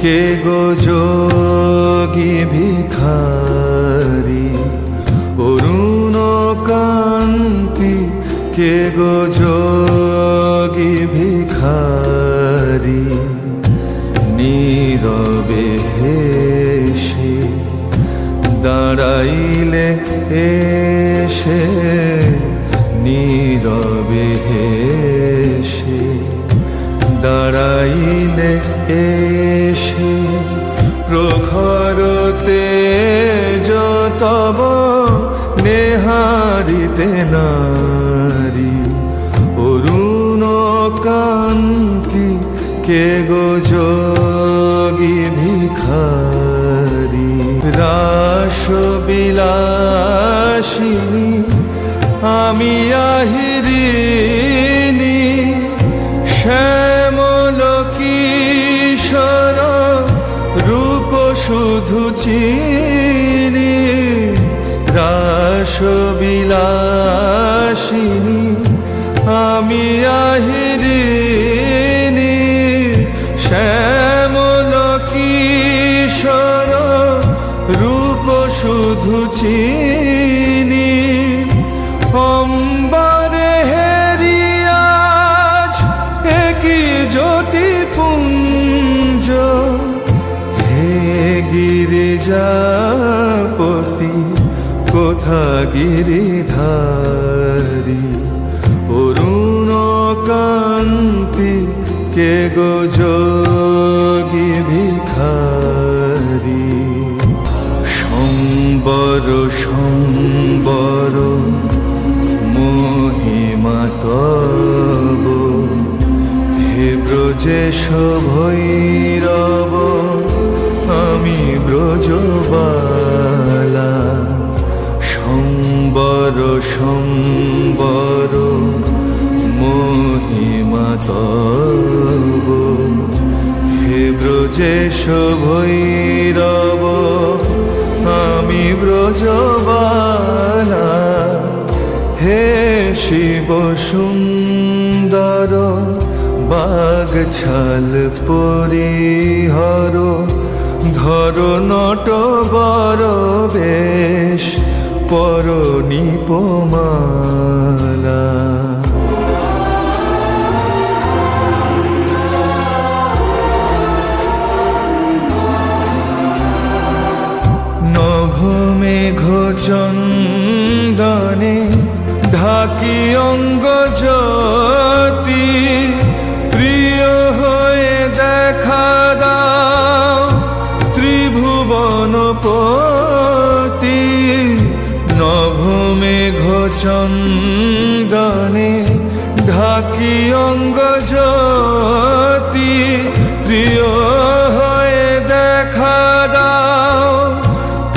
কে গো যোগী ভিখারি, অরুণ কান্তি কে গো যোগী ভিখারি, নীরবে হেসে দাঁড়াইলে এসে, নীরবে হেসে দাঁড়াইলে এসে, প্রখরতে তব নেহারিতে নারী, অরুণ কান্তি কে গো যোগী ভিখারি, রাস বিলাসিনী আমি আহিরিনী, শ্যামল কিশোর রূপ শুধু চিনি, রাস বিলাসিনী আমি আহিরিনী, শ্যামল কিশোর রূপ শুধু চিনি, অম্বরে হেরিয়াজ একই জ্যোতিপুঞ্জ, হে গিরিজাপতি কোথা গিরিধারী, অরুণ কান্তি কে গো যোগী ভিখারি, সম্বর সম্বর মহিমা তব, হে ব্রজেশ ভৈরব আমি ব্রজবালা, সম্বর সম্বর মহিমা তব, হে ব্রজেশ ভৈরব আমি ব্রজবালা, হে শিব সুন্দর বাগছাল পরিহর, ধর নটবর বেশ পর নিপমালা, নভ মেঘ চন্দনে ঢাকি অঙ্গ জ্যোতি, প্রিয় হয়ে দেখা দাও ত্রিভুবনপতি, নভ মেঘ চন্দনে ঢাকি অঙ্গ জ্যোতি, প্রিয় হয়ে দেখা দাও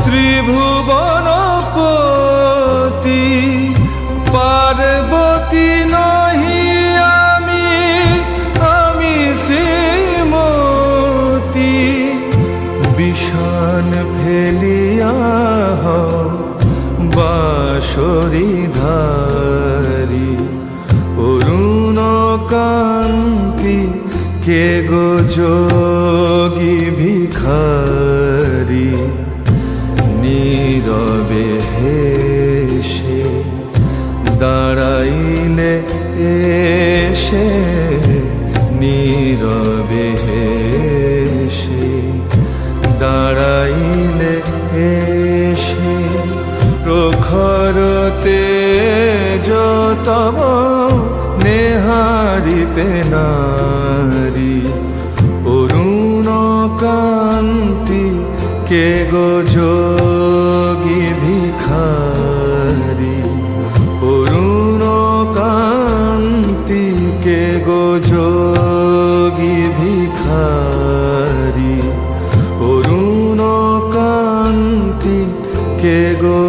ত্রিভুবনপতি, পার্বতী নহি আমি আমি শ্রীমতী, বিষান ফেলিয়া বাঁশরীধারী, অরুণ কান্তি কে গো যোগী ভিখারি, নীরবে হেসে দাঁড়াইলে এসে, নীরবে হেসে দাঁড়াইলে এসে, প্রখরতে তব নেহারিতে নারী, অরুণ কান্তি কে গো যোগী ভিখারি, অরুণ কান্তি কে গো যোগী ভিখারি, অরুণ কান্তি কে গো